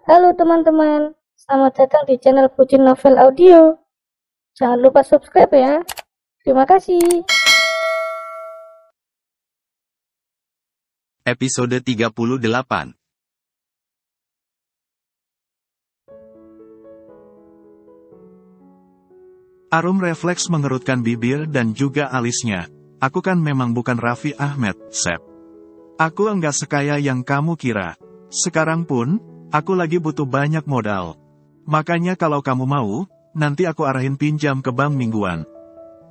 Halo teman-teman, selamat datang di channel Pucin Novel Audio. Jangan lupa subscribe ya. Terima kasih. Episode 38. Arum refleks mengerutkan bibir dan juga alisnya. Aku kan memang bukan Raffi Ahmad, Sep. Aku enggak sekaya yang kamu kira. Sekarang pun, aku lagi butuh banyak modal. Makanya kalau kamu mau, nanti aku arahin pinjam ke bank mingguan.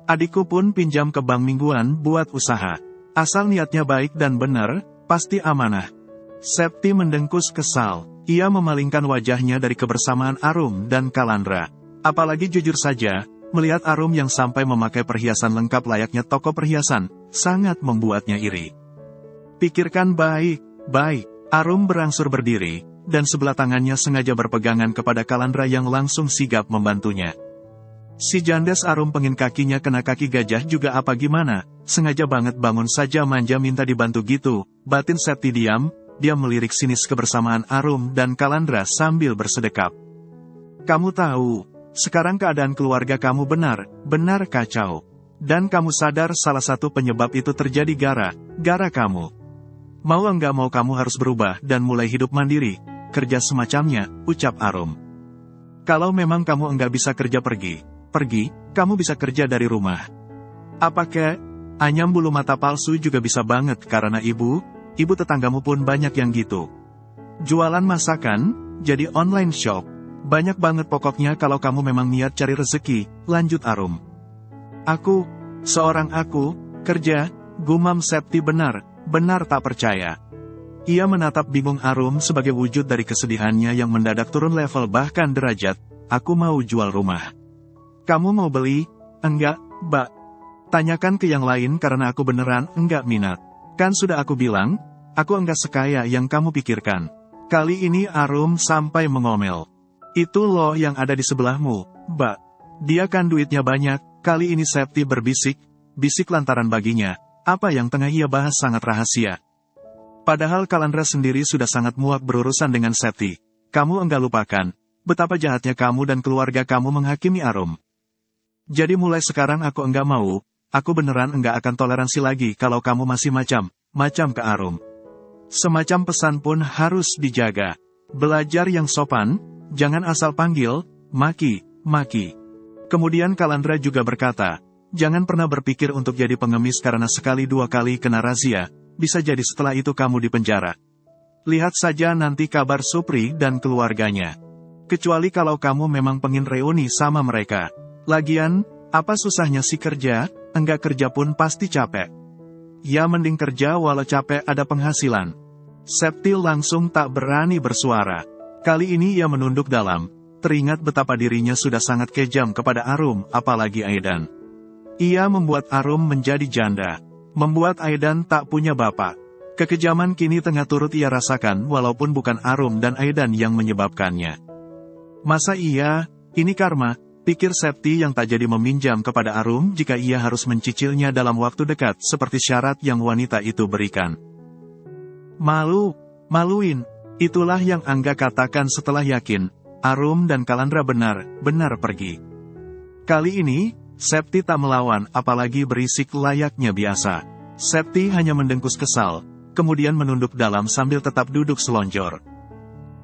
Adikku pun pinjam ke bank mingguan buat usaha. Asal niatnya baik dan benar, pasti amanah. Septi mendengkus kesal. Ia memalingkan wajahnya dari kebersamaan Arum dan Kalandra. Apalagi jujur saja, melihat Arum yang sampai memakai perhiasan lengkap layaknya toko perhiasan, sangat membuatnya iri. Pikirkan baik-baik. Arum berangsur berdiri, dan sebelah tangannya sengaja berpegangan kepada Kalandra yang langsung sigap membantunya. Si Jandes Arum pengin kakinya kena kaki gajah juga apa gimana, sengaja banget bangun saja manja minta dibantu gitu. Batin Septi diam, dia melirik sinis kebersamaan Arum dan Kalandra sambil bersedekap. Kamu tahu, sekarang keadaan keluarga kamu benar kacau. Dan kamu sadar salah satu penyebab itu terjadi gara kamu. Mau enggak mau kamu harus berubah dan mulai hidup mandiri, kerja semacamnya, ucap Arum. Kalau memang kamu enggak bisa kerja pergi, kamu bisa kerja dari rumah. Apakah, anyam bulu mata palsu juga bisa banget karena ibu tetanggamu pun banyak yang gitu. Jualan masakan, jadi online shop, banyak banget pokoknya kalau kamu memang niat cari rezeki, lanjut Arum. Seorang aku, kerja, gumam Septi benar tak percaya. Ia menatap bingung Arum sebagai wujud dari kesedihannya yang mendadak turun level bahkan derajat. Aku mau jual rumah. Kamu mau beli? Enggak, Mbak. Tanyakan ke yang lain karena aku beneran enggak minat. Kan sudah aku bilang, aku enggak sekaya yang kamu pikirkan. Kali ini Arum sampai mengomel. Itu loh yang ada di sebelahmu, Mbak. Dia kan duitnya banyak. Kali ini Septi bisik lantaran baginya. Apa yang tengah ia bahas sangat rahasia. Padahal Kalandra sendiri sudah sangat muak berurusan dengan Septi. Kamu enggak lupakan, betapa jahatnya kamu dan keluarga kamu menghakimi Arum. Jadi mulai sekarang aku enggak mau, aku beneran enggak akan toleransi lagi kalau kamu masih macam ke Arum. Semacam pesan pun harus dijaga. Belajar yang sopan, jangan asal panggil, maki. Kemudian Kalandra juga berkata, jangan pernah berpikir untuk jadi pengemis karena sekali dua kali kena razia, bisa jadi setelah itu kamu dipenjara. Lihat saja nanti kabar Supri dan keluarganya. Kecuali kalau kamu memang pengin reuni sama mereka. Lagian, apa susahnya sih kerja, enggak kerja pun pasti capek. Ya mending kerja walau capek ada penghasilan. Septi langsung tak berani bersuara. Kali ini ia menunduk dalam, teringat betapa dirinya sudah sangat kejam kepada Arum, apalagi Aidan. Ia membuat Arum menjadi janda, membuat Aidan tak punya bapak. Kekejaman kini tengah turut ia rasakan walaupun bukan Arum dan Aidan yang menyebabkannya. Masa iya, ini karma, pikir Septi yang tak jadi meminjam kepada Arum jika ia harus mencicilnya dalam waktu dekat seperti syarat yang wanita itu berikan. Maluin, itulah yang Angga katakan setelah yakin, Arum dan Kalandra benar pergi. Kali ini, Septi tak melawan apalagi berisik layaknya biasa. Septi hanya mendengkus kesal, kemudian menunduk dalam sambil tetap duduk selonjor.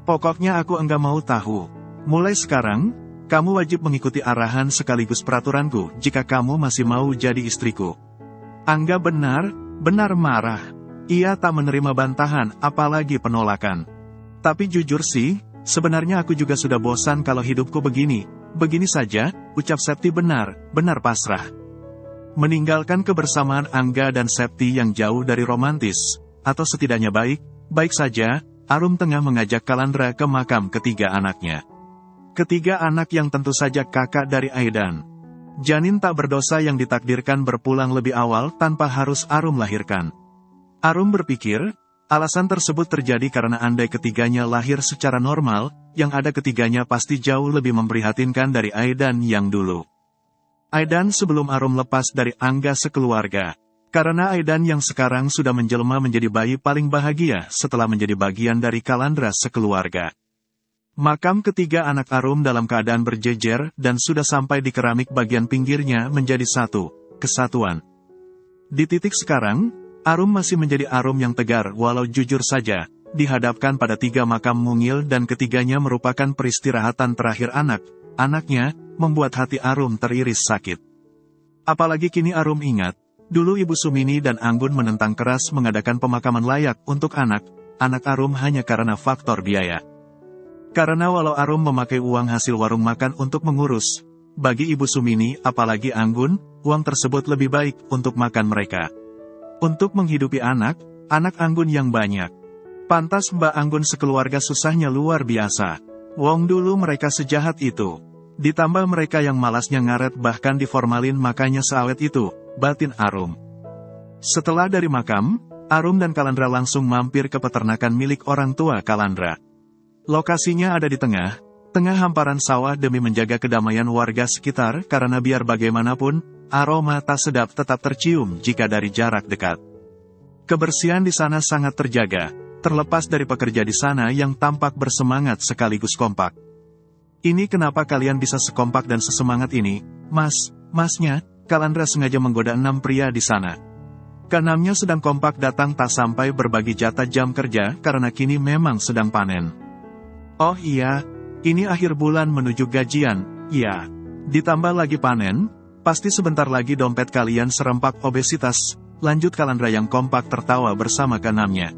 Pokoknya aku enggak mau tahu. Mulai sekarang, kamu wajib mengikuti arahan sekaligus peraturanku jika kamu masih mau jadi istriku. Angga benar marah. Ia tak menerima bantahan apalagi penolakan. Tapi jujur sih, sebenarnya aku juga sudah bosan kalau hidupku begini saja, ucap Septi benar pasrah. Meninggalkan kebersamaan Angga dan Septi yang jauh dari romantis, atau setidaknya baik saja, Arum tengah mengajak Kalandra ke makam ketiga anaknya. Ketiga anak yang tentu saja kakak dari Aidan. Janin tak berdosa yang ditakdirkan berpulang lebih awal tanpa harus Arum lahirkan. Arum berpikir, alasan tersebut terjadi karena andai ketiganya lahir secara normal, yang ada ketiganya pasti jauh lebih memprihatinkan dari Aidan yang dulu. Aidan sebelum Arum lepas dari Angga sekeluarga. Karena Aidan yang sekarang sudah menjelma menjadi bayi paling bahagia setelah menjadi bagian dari Kalandra sekeluarga. Makam ketiga anak Arum dalam keadaan berjejer dan sudah sampai di keramik bagian pinggirnya menjadi satu kesatuan. Di titik sekarang, Arum masih menjadi Arum yang tegar walau jujur saja, dihadapkan pada tiga makam mungil dan ketiganya merupakan peristirahatan terakhir anaknya, membuat hati Arum teriris sakit. Apalagi kini Arum ingat, dulu Ibu Sumini dan Anggun menentang keras mengadakan pemakaman layak untuk anak Arum hanya karena faktor biaya. Karena walau Arum memakai uang hasil warung makan untuk mengurus, bagi Ibu Sumini apalagi Anggun, uang tersebut lebih baik untuk makan mereka. Untuk menghidupi anak Anggun yang banyak. Pantas Mbak Anggun sekeluarga susahnya luar biasa. Wong dulu mereka sejahat itu. Ditambah mereka yang malasnya ngaret bahkan diformalin makanya seawet itu, batin Arum. Setelah dari makam, Arum dan Kalandra langsung mampir ke peternakan milik orang tua Kalandra. Lokasinya ada di tengah hamparan sawah demi menjaga kedamaian warga sekitar karena biar bagaimanapun, aroma tak sedap tetap tercium jika dari jarak dekat. Kebersihan di sana sangat terjaga, terlepas dari pekerja di sana yang tampak bersemangat sekaligus kompak. Ini kenapa kalian bisa sekompak dan sesemangat ini, Masnya, Kalandra sengaja menggoda 6 pria di sana. Keenamnya sedang kompak datang tak sampai berbagi jatah jam kerja karena kini memang sedang panen. Oh iya, ini akhir bulan menuju gajian, ya. Ditambah lagi panen, pasti sebentar lagi dompet kalian serempak obesitas, lanjut Kalandra yang kompak tertawa bersama keenamnya.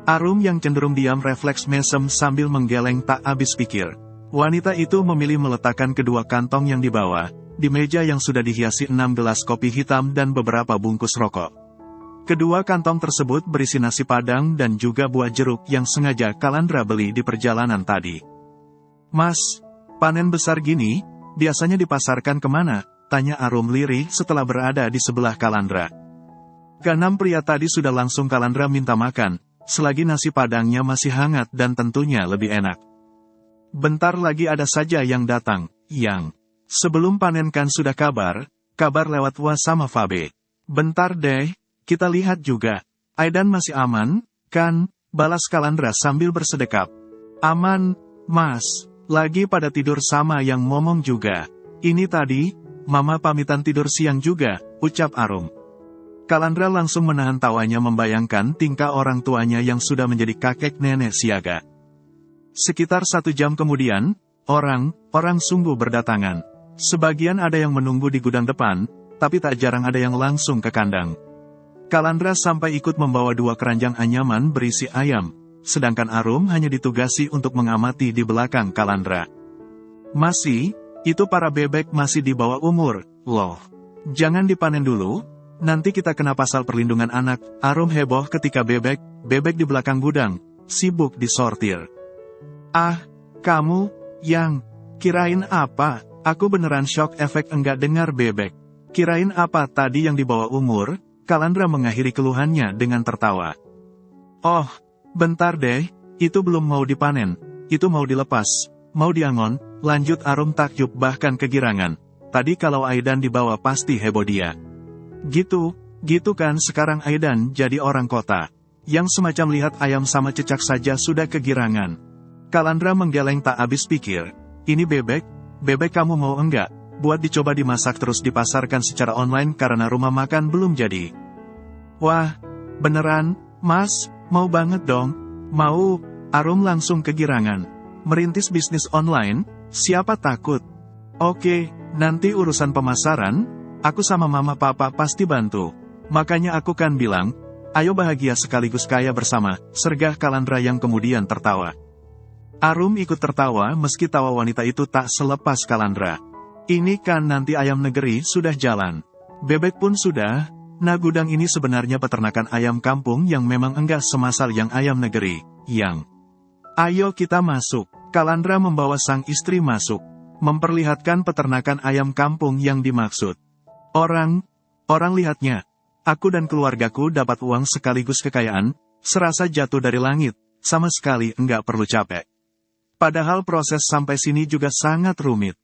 Arum yang cenderung diam refleks mesem sambil menggeleng tak habis pikir. Wanita itu memilih meletakkan kedua kantong yang dibawa, di meja yang sudah dihiasi 6 gelas kopi hitam dan beberapa bungkus rokok. Kedua kantong tersebut berisi nasi padang dan juga buah jeruk yang sengaja Kalandra beli di perjalanan tadi. Mas, panen besar gini, biasanya dipasarkan kemana? Tanya Arum lirih setelah berada di sebelah Kalandra. Keenam pria tadi sudah langsung Kalandra minta makan, selagi nasi padangnya masih hangat dan tentunya lebih enak. Bentar lagi ada saja yang datang, yang sebelum panen kan sudah kabar lewat Wa sama Fabe. Bentar deh. Kita lihat juga, Aidan masih aman, kan? Balas Kalandra sambil bersedekap. Aman, Mas. Lagi pada tidur sama yang ngomong juga. Ini tadi, Mama pamitan tidur siang juga, ucap Arum. Kalandra langsung menahan tawanya membayangkan tingkah orang tuanya yang sudah menjadi kakek nenek siaga. Sekitar 1 jam kemudian, orang sungguh berdatangan. Sebagian ada yang menunggu di gudang depan, tapi tak jarang ada yang langsung ke kandang. Kalandra sampai ikut membawa 2 keranjang anyaman berisi ayam, sedangkan Arum hanya ditugasi untuk mengamati di belakang Kalandra. Masih, itu para bebek masih di bawah umur, loh. Jangan dipanen dulu, nanti kita kena pasal perlindungan anak. Arum heboh ketika bebek di belakang gudang, sibuk disortir. Ah, kamu, yang, kirain apa? Aku beneran shock efek enggak dengar bebek. Kirain apa tadi yang di bawah umur? Kalandra mengakhiri keluhannya dengan tertawa. Oh, bentar deh, itu belum mau dipanen, itu mau dilepas, mau diangon, lanjut Arum takjub bahkan kegirangan. Tadi kalau Aidan dibawa pasti heboh dia. Gitu kan sekarang Aidan jadi orang kota. Yang semacam lihat ayam sama cecak saja sudah kegirangan. Kalandra menggeleng tak habis pikir, ini bebek kamu mau enggak? Buat dicoba dimasak terus dipasarkan secara online karena rumah makan belum jadi. Wah, beneran, Mas, mau banget dong. Mau, Arum langsung kegirangan. Merintis bisnis online, siapa takut? Oke, nanti urusan pemasaran, aku sama mama papa pasti bantu. Makanya aku kan bilang, ayo bahagia sekaligus kaya bersama, sergah Kalandra yang kemudian tertawa. Arum ikut tertawa meski tawa wanita itu tak selepas Kalandra. Ini kan nanti ayam negeri sudah jalan. Bebek pun sudah. Nah gudang ini sebenarnya peternakan ayam kampung yang memang enggak semasal yang ayam negeri. Yang. Ayo kita masuk. Kalandra membawa sang istri masuk. Memperlihatkan peternakan ayam kampung yang dimaksud. Orang lihatnya. Aku dan keluargaku dapat uang sekaligus kekayaan, serasa jatuh dari langit, sama sekali enggak perlu capek. Padahal proses sampai sini juga sangat rumit.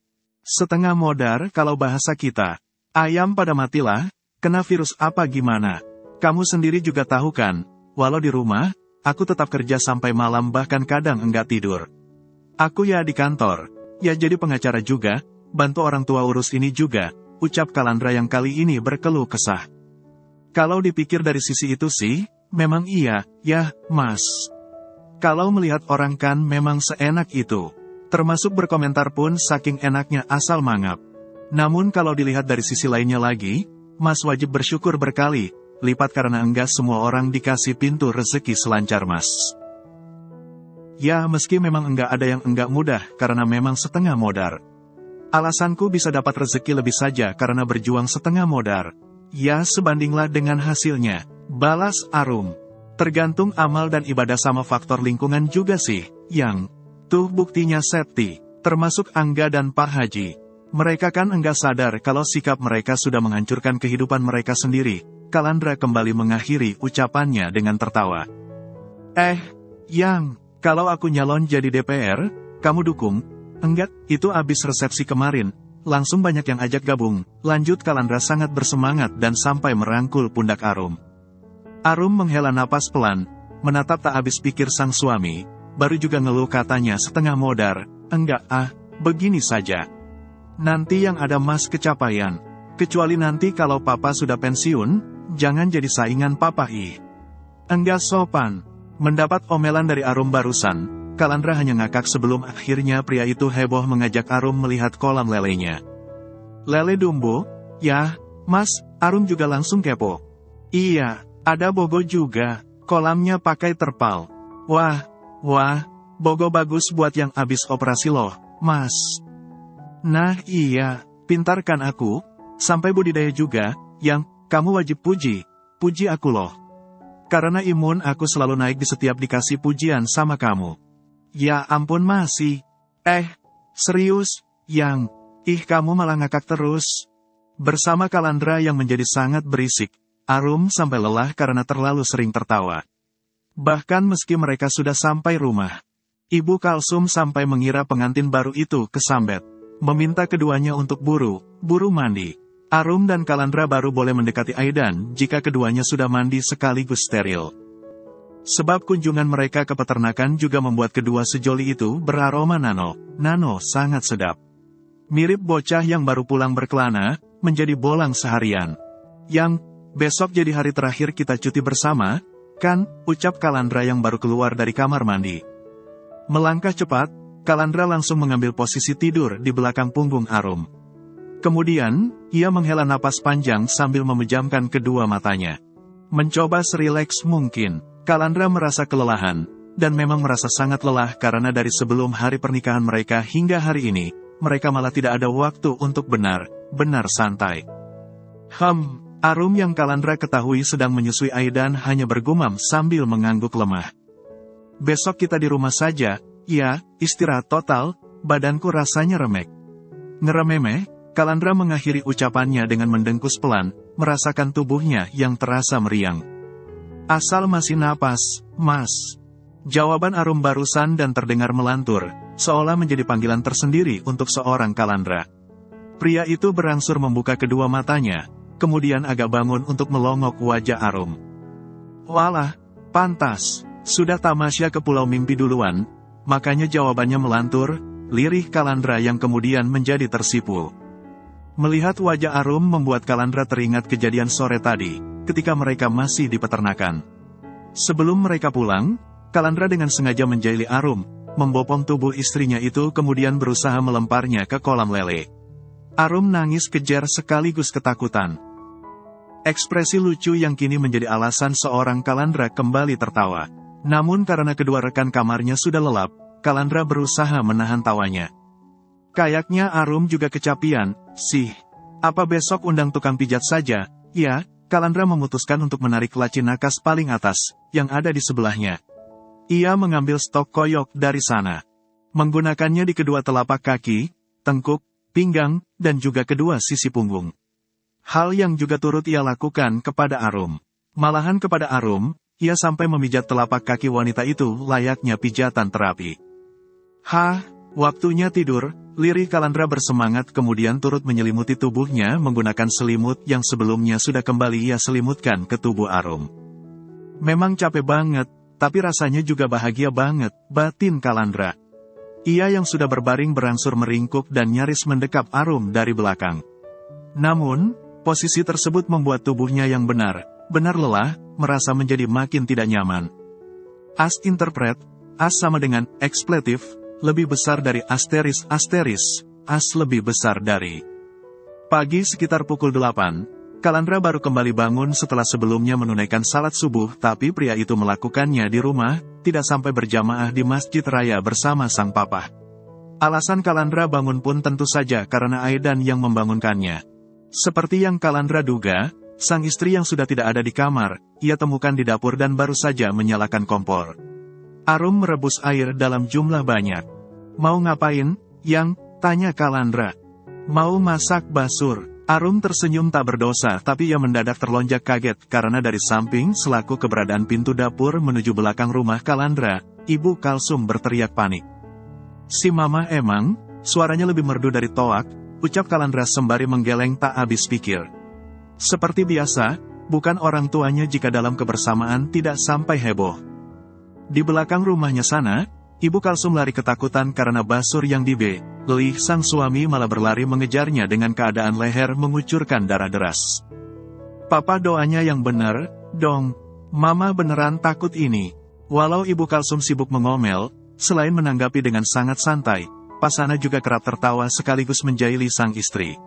Setengah modar kalau bahasa kita. Ayam pada matilah, kena virus apa gimana. Kamu sendiri juga tahu kan, walau di rumah, aku tetap kerja sampai malam bahkan kadang enggak tidur. Aku ya di kantor, ya jadi pengacara juga, bantu orang tua urus ini juga, ucap Kalandra yang kali ini berkeluh kesah. Kalau dipikir dari sisi itu sih, memang iya, ya, Mas. Kalau melihat orang kan memang seenak itu. Termasuk berkomentar pun saking enaknya asal mangap. Namun kalau dilihat dari sisi lainnya lagi, Mas wajib bersyukur berkali lipat karena enggak semua orang dikasih pintu rezeki selancar Mas. Ya meski memang enggak ada yang enggak mudah karena memang setengah modar. Alasanku bisa dapat rezeki lebih saja karena berjuang setengah modar. Ya sebandinglah dengan hasilnya, balas Arum. Tergantung amal dan ibadah sama faktor lingkungan juga sih, yang tuh buktinya Septi, termasuk Angga dan Pak Haji. Mereka kan enggak sadar kalau sikap mereka sudah menghancurkan kehidupan mereka sendiri. Kalandra kembali mengakhiri ucapannya dengan tertawa. Yang, kalau aku nyalon jadi DPR, kamu dukung? Enggak, itu abis resepsi kemarin, langsung banyak yang ajak gabung. Lanjut Kalandra sangat bersemangat dan sampai merangkul pundak Arum. Arum menghela napas pelan, menatap tak habis pikir sang suami, baru juga ngeluh katanya setengah modar, enggak begini saja. Nanti yang ada Mas kecapaian. Kecuali nanti kalau Papa sudah pensiun, jangan jadi saingan Papa Enggak sopan. Mendapat omelan dari Arum barusan, Kalandra hanya ngakak sebelum akhirnya pria itu heboh mengajak Arum melihat kolam lelenya. Lele Dumbo? Ya, Mas, Arum juga langsung kepo. Iya, ada bogo juga, kolamnya pakai terpal. Wah, bogo bagus buat yang abis operasi loh, Mas. Nah iya, pintar kan aku, sampai budidaya juga, yang, kamu wajib puji aku loh. Karena imun aku selalu naik di setiap dikasih pujian sama kamu. Ya ampun masih. Serius, yang, kamu malah ngakak terus. Bersama Kalandra yang menjadi sangat berisik, Arum sampai lelah karena terlalu sering tertawa. Bahkan meski mereka sudah sampai rumah, Ibu Kalsum sampai mengira pengantin baru itu kesambet. Meminta keduanya untuk buru mandi. Arum dan Kalandra baru boleh mendekati Aidan jika keduanya sudah mandi sekaligus steril. Sebab kunjungan mereka ke peternakan juga membuat kedua sejoli itu beraroma nano sangat sedap. Mirip bocah yang baru pulang berkelana, menjadi bolang seharian. Yang, besok jadi hari terakhir kita cuti bersama, kan, ucap Kalandra yang baru keluar dari kamar mandi. Melangkah cepat, Kalandra langsung mengambil posisi tidur di belakang punggung Arum. Kemudian, ia menghela napas panjang sambil memejamkan kedua matanya. Mencoba serileks mungkin, Kalandra merasa kelelahan, dan memang merasa sangat lelah karena dari sebelum hari pernikahan mereka hingga hari ini, mereka malah tidak ada waktu untuk benar-benar santai. Arum yang Kalandra ketahui sedang menyusui Aidan hanya bergumam sambil mengangguk lemah. Besok kita di rumah saja. Ya, istirahat total, badanku rasanya remek. Ngerememeh, Kalandra mengakhiri ucapannya dengan mendengkus pelan, merasakan tubuhnya yang terasa meriang. Asal masih napas, Mas. Jawaban Arum barusan dan terdengar melantur, seolah menjadi panggilan tersendiri untuk seorang Kalandra. Pria itu berangsur membuka kedua matanya, kemudian agak bangun untuk melongok wajah Arum. Walah, pantas, sudah tamasya ke Pulau Mimpi duluan. Makanya jawabannya melantur, lirih Kalandra yang kemudian menjadi tersipu. Melihat wajah Arum membuat Kalandra teringat kejadian sore tadi, ketika mereka masih di peternakan. Sebelum mereka pulang, Kalandra dengan sengaja menjaili Arum, membopong tubuh istrinya itu kemudian berusaha melemparnya ke kolam lele. Arum nangis kejar sekaligus ketakutan. Ekspresi lucu yang kini menjadi alasan seorang Kalandra kembali tertawa. Namun karena kedua rekan kamarnya sudah lelap, Kalandra berusaha menahan tawanya. Kayaknya Arum juga kecapian, sih. Apa besok undang tukang pijat saja? Ya, Kalandra memutuskan untuk menarik laci nakas paling atas, yang ada di sebelahnya. Ia mengambil stok koyok dari sana. Menggunakannya di kedua telapak kaki, tengkuk, pinggang, dan juga kedua sisi punggung. Hal yang juga turut ia lakukan kepada Arum. Malahan kepada Arum, ia sampai memijat telapak kaki wanita itu layaknya pijatan terapi. Waktunya tidur, lirih Kalandra bersemangat kemudian turut menyelimuti tubuhnya menggunakan selimut yang sebelumnya sudah kembali ia selimutkan ke tubuh Arum. Memang capek banget, tapi rasanya juga bahagia banget, batin Kalandra. Ia yang sudah berbaring berangsur meringkuk dan nyaris mendekap Arum dari belakang. Namun, posisi tersebut membuat tubuhnya yang benar lelah, merasa menjadi makin tidak nyaman. As interpret, as sama dengan ekspletif, lebih besar dari asteris, as lebih besar dari. Pagi sekitar pukul 8, Kalandra baru kembali bangun setelah sebelumnya menunaikan salat subuh, tapi pria itu melakukannya di rumah, tidak sampai berjamaah di masjid raya bersama sang papa. Alasan Kalandra bangun pun tentu saja karena Aidan yang membangunkannya. Seperti yang Kalandra duga, sang istri yang sudah tidak ada di kamar, ia temukan di dapur dan baru saja menyalakan kompor. Arum merebus air dalam jumlah banyak. Mau ngapain, Yang? Tanya Kalandra. Mau masak basur. Arum tersenyum tak berdosa, tapi ia mendadak terlonjak kaget karena dari samping selaku keberadaan pintu dapur menuju belakang rumah Kalandra, Ibu Kalsum berteriak panik. Si mama emang, suaranya lebih merdu dari toak, ucap Kalandra sembari menggeleng tak habis pikir. Seperti biasa, bukan orang tuanya jika dalam kebersamaan tidak sampai heboh. Di belakang rumahnya sana, Ibu Kalsum lari ketakutan karena basur yang dibeli sang suami malah berlari mengejarnya dengan keadaan leher mengucurkan darah deras. Papa doanya yang bener, dong. Mama beneran takut ini. Walau Ibu Kalsum sibuk mengomel, selain menanggapi dengan sangat santai, Pasana juga kerap tertawa sekaligus menjaili sang istri.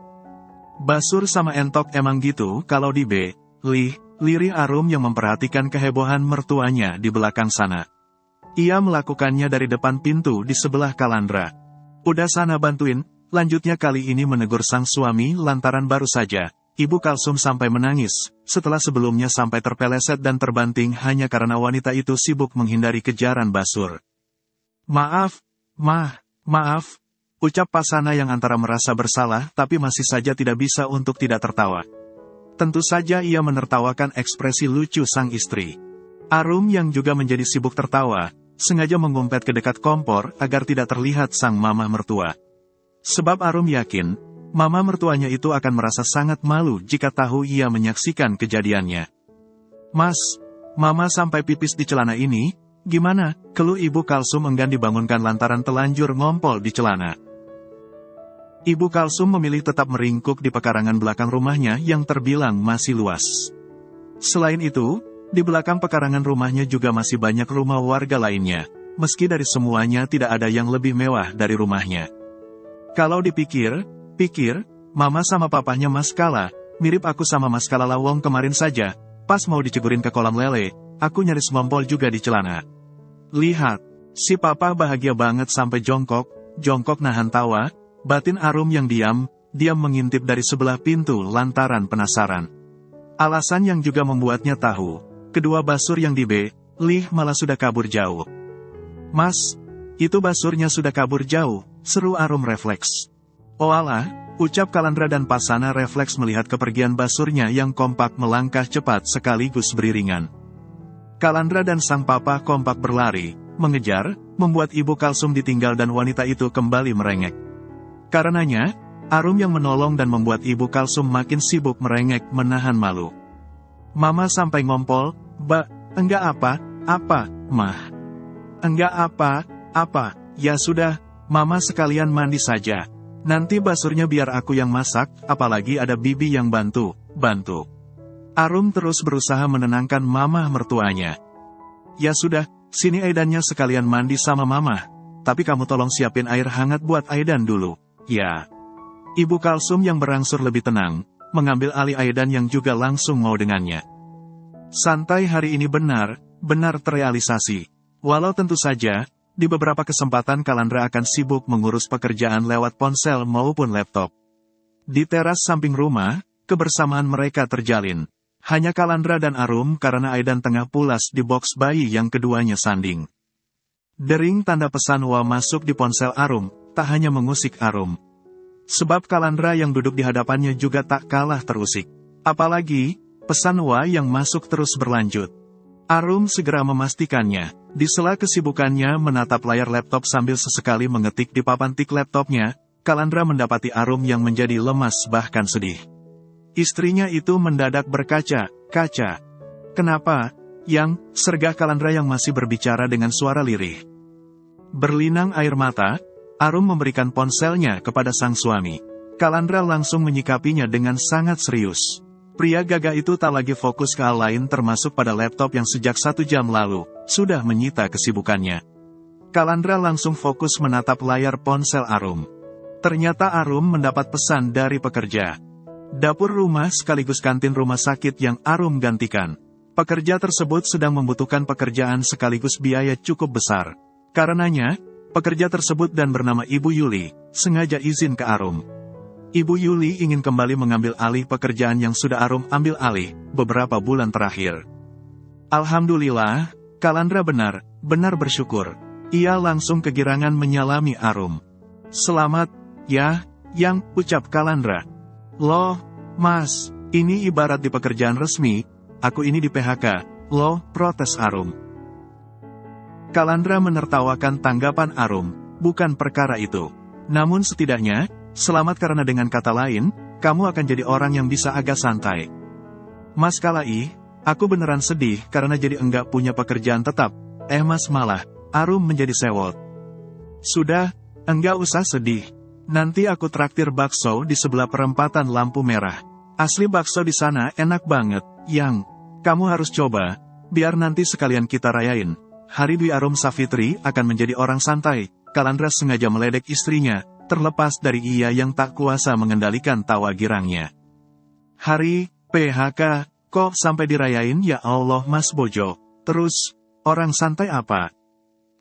Basur sama entok emang gitu kalau lirih Arum yang memperhatikan kehebohan mertuanya di belakang sana. Ia melakukannya dari depan pintu di sebelah Kalandra. Udah sana bantuin, lanjutnya kali ini menegur sang suami lantaran baru saja, Ibu Kalsum sampai menangis, setelah sebelumnya sampai terpeleset dan terbanting hanya karena wanita itu sibuk menghindari kejaran basur. Maaf, maaf, ucap Pasana yang antara merasa bersalah tapi masih saja tidak bisa untuk tidak tertawa. Tentu saja ia menertawakan ekspresi lucu sang istri. Arum yang juga menjadi sibuk tertawa, sengaja mengumpet ke dekat kompor agar tidak terlihat sang mama mertua. Sebab Arum yakin, mama mertuanya itu akan merasa sangat malu jika tahu ia menyaksikan kejadiannya. Mas, mama sampai pipis di celana ini, gimana? Keluh Ibu Kalsum enggan dibangunkan lantaran telanjur ngompol di celana. Ibu Kalsum memilih tetap meringkuk di pekarangan belakang rumahnya yang terbilang masih luas. Selain itu, di belakang pekarangan rumahnya juga masih banyak rumah warga lainnya, meski dari semuanya tidak ada yang lebih mewah dari rumahnya. Kalau dipikir, mama sama papanya Mas Kala, mirip aku sama Mas Kala Lawong kemarin saja, pas mau dicegurin ke kolam lele, aku nyaris ngompol juga di celana. Lihat, si papa bahagia banget sampai jongkok nahan tawa, batin Arum yang diam mengintip dari sebelah pintu lantaran penasaran. Alasan yang juga membuatnya tahu, kedua basur yang dibeli malah sudah kabur jauh. Mas, itu basurnya sudah kabur jauh, seru Arum refleks. Oh alah, ucap Kalandra dan Pasana refleks melihat kepergian basurnya yang kompak melangkah cepat sekaligus beriringan. Kalandra dan sang papa kompak berlari, mengejar, membuat Ibu Kalsum ditinggal dan wanita itu kembali merengek. Karenanya, Arum yang menolong dan membuat Ibu Kalsum makin sibuk merengek menahan malu. Mama sampai ngompol, enggak apa, mah. Enggak apa, ya sudah, mama sekalian mandi saja. Nanti basurnya biar aku yang masak, apalagi ada bibi yang bantu. Arum terus berusaha menenangkan mama mertuanya. Ya sudah, sini Aidannya sekalian mandi sama mama. Tapi kamu tolong siapin air hangat buat Aidan dulu, ya. Ibu Kalsum yang berangsur lebih tenang, mengambil alih Aidan yang juga langsung mau dengannya. Santai hari ini benar terrealisasi. Walau tentu saja, di beberapa kesempatan Kalandra akan sibuk mengurus pekerjaan lewat ponsel maupun laptop. Di teras samping rumah, kebersamaan mereka terjalin. Hanya Kalandra dan Arum karena Aidan tengah pulas di box bayi yang keduanya sanding. Dering tanda pesan Wa masuk di ponsel Arum, tak hanya mengusik Arum. Sebab Kalandra yang duduk di hadapannya juga tak kalah terusik. Apalagi, pesan Wa yang masuk terus berlanjut. Arum segera memastikannya. Di sela kesibukannya menatap layar laptop sambil sesekali mengetik di papan tik laptopnya, Kalandra mendapati Arum yang menjadi lemas bahkan sedih. Istrinya itu mendadak berkaca-kaca. Kenapa? Yang, sergah Kalandra yang masih berbicara dengan suara lirih. Berlinang air mata, Arum memberikan ponselnya kepada sang suami. Kalandra langsung menyikapinya dengan sangat serius. Pria gagah itu tak lagi fokus ke hal lain termasuk pada laptop yang sejak 1 jam lalu, sudah menyita kesibukannya. Kalandra langsung fokus menatap layar ponsel Arum. Ternyata Arum mendapat pesan dari pekerja. Dapur rumah sekaligus kantin rumah sakit yang Arum gantikan. Pekerja tersebut sedang membutuhkan pekerjaan sekaligus biaya cukup besar. Karenanya, pekerja tersebut dan bernama Ibu Yuli, sengaja izin ke Arum. Ibu Yuli ingin kembali mengambil alih pekerjaan yang sudah Arum ambil alih beberapa bulan terakhir. Alhamdulillah, Kalandra benar bersyukur. Ia langsung kegirangan menyalami Arum. Selamat, ya, yang ucap Kalandra. Loh, Mas, ini ibarat di pekerjaan resmi, aku ini di PHK, loh, protes Arum. Kalandra menertawakan tanggapan Arum, bukan perkara itu. Namun setidaknya, selamat karena dengan kata lain, kamu akan jadi orang yang bisa agak santai. Mas Kalai, aku beneran sedih karena jadi enggak punya pekerjaan tetap. Mas malah, Arum menjadi sewot. Sudah, enggak usah sedih. Nanti aku traktir bakso di sebelah perempatan lampu merah. Asli bakso di sana enak banget, Yang. Kamu harus coba, biar nanti sekalian kita rayain. Hari Dwi Arum Safitri akan menjadi orang santai. Kalandra sengaja meledek istrinya, terlepas dari ia yang tak kuasa mengendalikan tawa girangnya. Hari PHK, kok sampai dirayain ya Allah Mas Bojo? Terus, orang santai apa?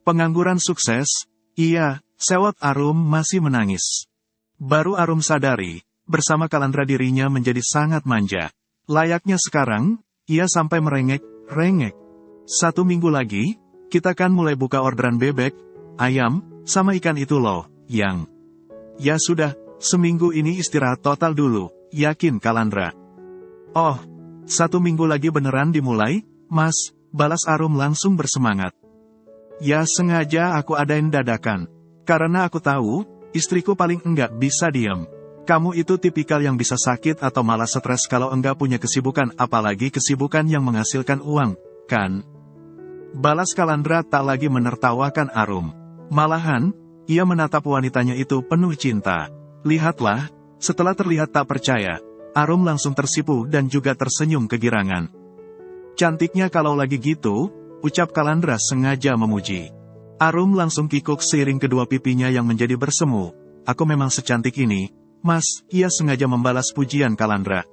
Pengangguran sukses? Iya, sewot Arum masih menangis. Baru Arum sadari, bersama Kalandra dirinya menjadi sangat manja. Layaknya sekarang, ia sampai merengek. 1 minggu lagi, kita kan mulai buka orderan bebek, ayam, sama ikan itu loh, Yang. Ya sudah, seminggu ini istirahat total dulu, yakin Kalandra. Oh, 1 minggu lagi beneran dimulai, Mas, balas Arum langsung bersemangat. Ya sengaja aku adain dadakan. Karena aku tahu, istriku paling enggak bisa diam. Kamu itu tipikal yang bisa sakit atau malah stres kalau enggak punya kesibukan, apalagi kesibukan yang menghasilkan uang, kan? Balas Kalandra tak lagi menertawakan Arum. Malahan, ia menatap wanitanya itu penuh cinta. Lihatlah, setelah terlihat tak percaya, Arum langsung tersipu dan juga tersenyum kegirangan. Cantiknya kalau lagi gitu, ucap Kalandra sengaja memuji. Arum langsung kikuk seiring kedua pipinya yang menjadi bersemu. Aku memang secantik ini, Mas, ia sengaja membalas pujian Kalandra.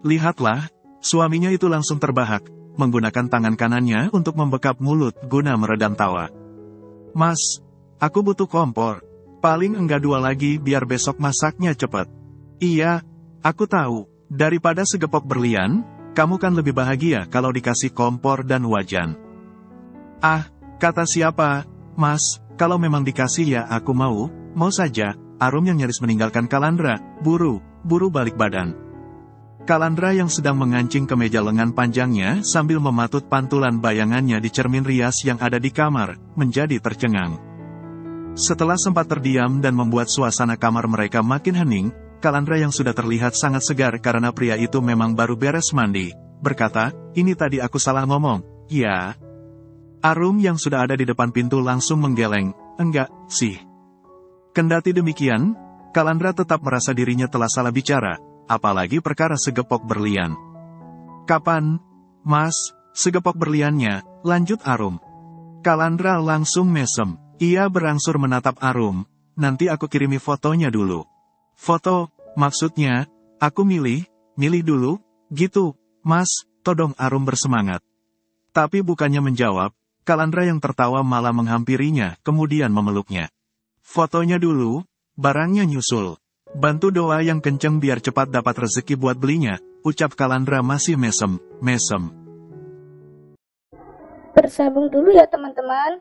Lihatlah, suaminya itu langsung terbahak, menggunakan tangan kanannya untuk membekap mulut guna meredam tawa. Mas, aku butuh kompor. Paling enggak 2 lagi biar besok masaknya cepat. Iya, aku tahu, daripada segepok berlian, kamu kan lebih bahagia kalau dikasih kompor dan wajan. Ah, kata siapa, Mas, kalau memang dikasih ya aku mau saja. Arum yang nyaris meninggalkan Kalandra, buru balik badan. Kalandra yang sedang mengancing ke meja lengan panjangnya sambil mematut pantulan bayangannya di cermin rias yang ada di kamar, menjadi tercengang. Setelah sempat terdiam dan membuat suasana kamar mereka makin hening, Kalandra yang sudah terlihat sangat segar karena pria itu memang baru beres mandi, berkata, ini tadi aku salah ngomong, ya. Arum yang sudah ada di depan pintu langsung menggeleng, enggak, sih. Kendati demikian, Kalandra tetap merasa dirinya telah salah bicara, apalagi perkara segepok berlian. Kapan, Mas, segepok berliannya, lanjut Arum. Kalandra langsung mesem, ia berangsur menatap Arum, nanti aku kirimi fotonya dulu. Foto, maksudnya, aku milih dulu, gitu, Mas, todong Arum bersemangat. Tapi bukannya menjawab, Kalandra yang tertawa malah menghampirinya, kemudian memeluknya. Fotonya dulu, barangnya nyusul. Bantu doa yang kenceng biar cepat dapat rezeki buat belinya, ucap Kalandra masih mesem. Bersambung dulu ya teman-teman.